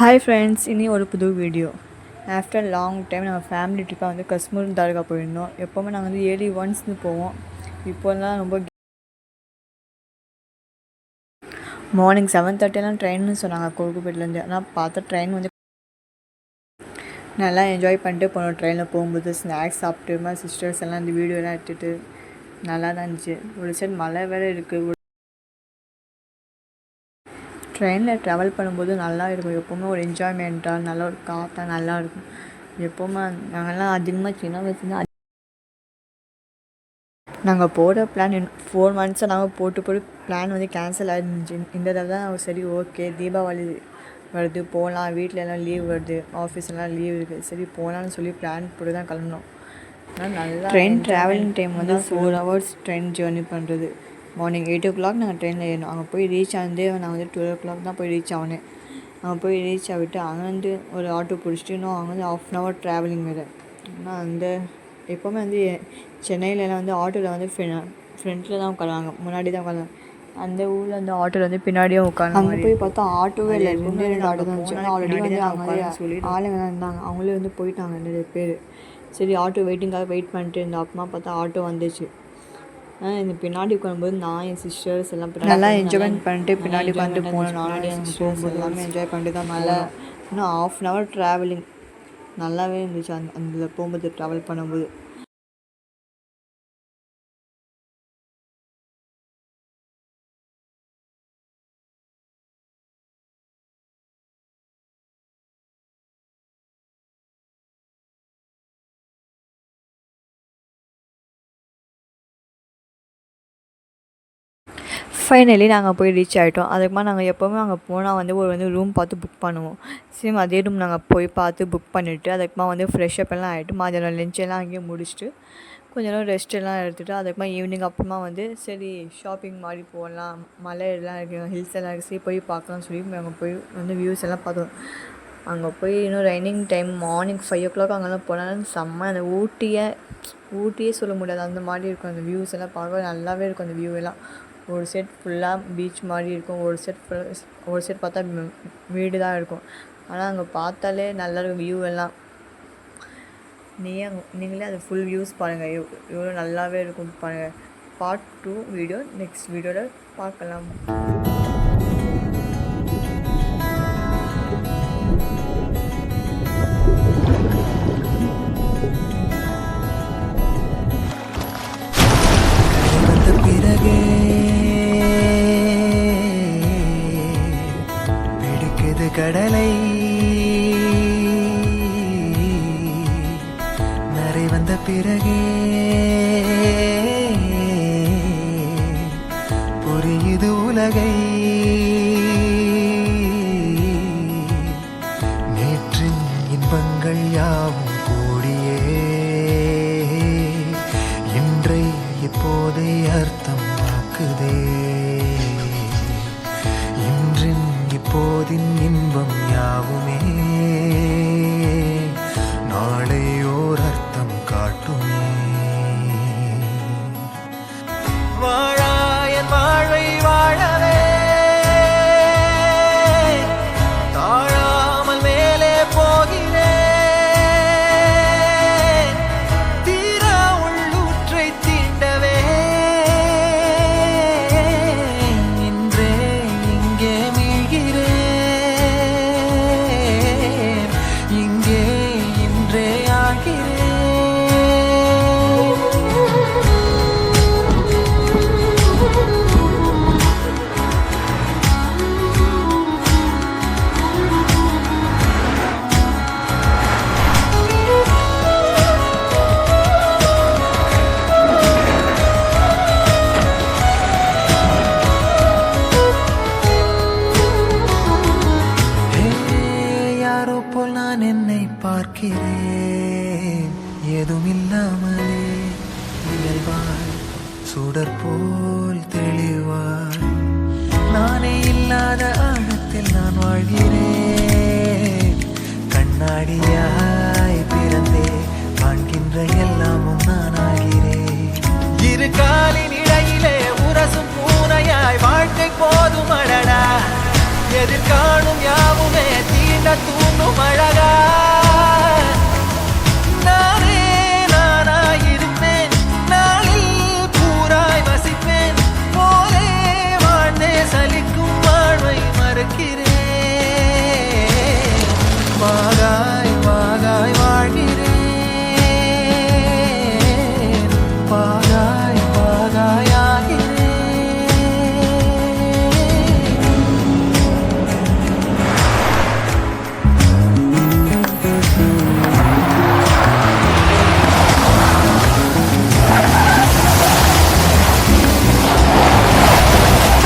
Hi friends, இனி ஒரு புது வீடியோ. ஆஃப்டர் லாங் டைம் நாங்கள் ஃபேமிலி ட்ரிப்பாக வந்து காஷ்மீர் தர்கா போயிருந்தோம். எப்போவுமே நாங்கள் வந்து இயர்லி ஒன்ஸ்னு போவோம். இப்போல்லாம் ரொம்ப மார்னிங் 7:30 ட்ரெயின்னு சொன்னாங்க கோகுப்பேட்லேருந்து. ஆனால் பார்த்தா ட்ரெயின் வந்து நல்லா என்ஜாய் பண்ணிட்டு போனோம். ட்ரெயினில் போகும்போது ஸ்நாக்ஸ் சாப்பிட்டு சிஸ்டர்ஸ் எல்லாம் இந்த வீடியோலாம் எடுத்துகிட்டு நல்லா தான் இருந்துச்சு. ஒரு சைடு மழை வேறு இருக்குது. ட்ரெயினில் ட்ராவல் பண்ணும்போது நல்லா இருக்கும். எப்போவுமே ஒரு என்ஜாய்மெண்ட்டாக நல்லா ஒரு காற்றா நல்லாயிருக்கும். எப்போவுமே நாங்கள்லாம் அதிகமாக சின்ன வயசுலேருந்து நாங்கள் போகிற பிளான் 4 monthஸாக நாங்கள் போட்டு பிளான் வந்து கேன்சல் ஆகிருந்துச்சு. இந்த தடவை தான் சரி ஓகே, தீபாவளி வருது போகலாம், வீட்டில் எல்லாம் லீவ் வருது, ஆஃபீஸ்லாம் லீவ் இருக்குது, சரி போகலான்னு சொல்லி பிளான் போட்டு தான் கிளம்பினோம். ஆனால் நல்லா ட்ரெயின் ட்ராவலிங் டைம் வந்து 4 hours ட்ரெயின் ஜேர்னி பண்ணுறது. மார்னிங் 8 o'clock நாங்கள் ட்ரெயினில் ஏறினோம். அங்கே போய் ரீச் ஆனது நான் வந்து 12 o'clock தான் போய் ரீச் ஆகினேன். அங்கே போய் ரீச் ஆகிட்டு அங்கேருந்து ஒரு ஆட்டோ பிடிச்சிட்டு இன்னும் அங்கே வந்து 1/2 hour ட்ராவலிங் வேறு. ஆனால் அந்த எப்போவுமே வந்து சென்னையிலலாம் வந்து ஆட்டோவில் வந்து ஃப்ரண்ட்டில் தான் உட்காருவாங்க, முன்னாடி தான் உட்காருவாங்க. அந்த ஊரில் வந்து ஆட்டோவில் வந்து பின்னாடியும் உட்காந்து அங்கே போய் பார்த்தா ஆட்டோவே இல்லை, 2 ஆட்டோ தான் இருந்துச்சு. ஆல்ரெடி வந்து அங்கே ஆளுங்க தான் இருந்தாங்க, அவங்களே வந்து போயிட்டாங்க நிறைய பேர். சரி ஆட்டோ வெயிட்டிங்காக வெயிட் பண்ணிட்டு இருந்தோம். அப்புறமா பார்த்தா ஆட்டோ வந்துச்சு. இந்த பின்னாடி உட்காரும்போது நான் என் சிஸ்டர்ஸ் எல்லாம் நல்லா என்ஜாய்மெண்ட் பண்ணிட்டு பின்னாடி உட்காந்து போனோம். நானும் போகும்போது எல்லாமே என்ஜாய் பண்ணிட்டு தான் மேலே இன்னும் 1/2 hour ட்ராவலிங் நல்லாவே இருந்துச்சு. அதில் போகும்போது ட்ராவல் பண்ணும்போது ஃபைனலி நாங்கள் போய் ரீச் ஆகிட்டோம். அதுக்குமா நாங்கள் எப்போவுமே அங்கே போனால் வந்து ரூம் பார்த்து புக் பண்ணுவோம். சேம் அதே ரூம் நாங்கள் போய் பார்த்து புக் பண்ணிவிட்டு அதுக்குமா வந்து ஃப்ரெஷ்அப் எல்லாம் ஆகிட்டு மதியானம் லஞ்ச் எல்லாம் அங்கேயே முடிச்சுட்டு கொஞ்ச நேரம் ரெஸ்ட் எல்லாம் எடுத்துகிட்டு அதுக்குமா ஈவினிங் அப்புறமா வந்து சரி ஷாப்பிங் மாதிரி போகலாம், மலை எல்லாம் இருக்குது, ஹில்ஸ் எல்லாம் இருக்குது, சரி போய் பார்க்கலாம்னு சொல்லி அங்கே போய் வந்து வியூஸ் எல்லாம் பார்த்தோம். அங்கே போய் இன்னும் ரைனிங் டைம் மார்னிங் 5 o'clock அங்கெல்லாம் போனாலும் செம்ம. அந்த ஊட்டியே சொல்ல முடியாது, அந்த மாதிரி இருக்கும். அந்த வியூஸ் எல்லாம் பார்க்க நல்லாவே இருக்கும். அந்த வியூ எல்லாம் ஒரு செட் ஃபுல்லாக பீச் மாதிரி இருக்கும், ஒரு செட் பார்த்தா வீடு தான் இருக்கும். ஆனால் அங்கே பார்த்தாலே நல்லா இருக்கும் வியூ எல்லாம். நீங்களே அது ஃபுல் வியூஸ் பாருங்கள், எவ்வளோ நல்லாவே இருக்கும் பாருங்கள். Part 2 வீடியோ நெக்ஸ்ட் வீடியோவில் பார்க்கலாம். கடலை நரை வந்த பிறகே புரியுது உலகை. நேற்றின் இன்பங்கள் யாவும் கூடியே இன்றை இப்போதை அர்த்தமாக்குதே. இன்றின் இப்போதின் இன்பம் யாவுமே நாளை ஓர் அர்த்தம் காட்டுமே. வாழாயன் வாழ்வை வாழவே தாழாமல் மேலே போகிறேன், தீரா உள்ளூற்றை தீண்டவே இன்றே இங்கே பார்க்கிறேன். ஏதுமில்லாமலே இயல்பாய் சுடர் போல் தெளிவாய் நானே இல்லாத ஆழத்தில் நான் வாழ்கிறேன். கண்ணாடியாய் பிறந்தே காண்கின்ற எல்லாமும் நான் ஆகிறேன். இரு காலின் இடையிலே உரசும் பூனையாய் வாழ்க்கை போதும் அடடா. எதிர்காணும் யாவுமே தீண்ட தூங்கும் அழகா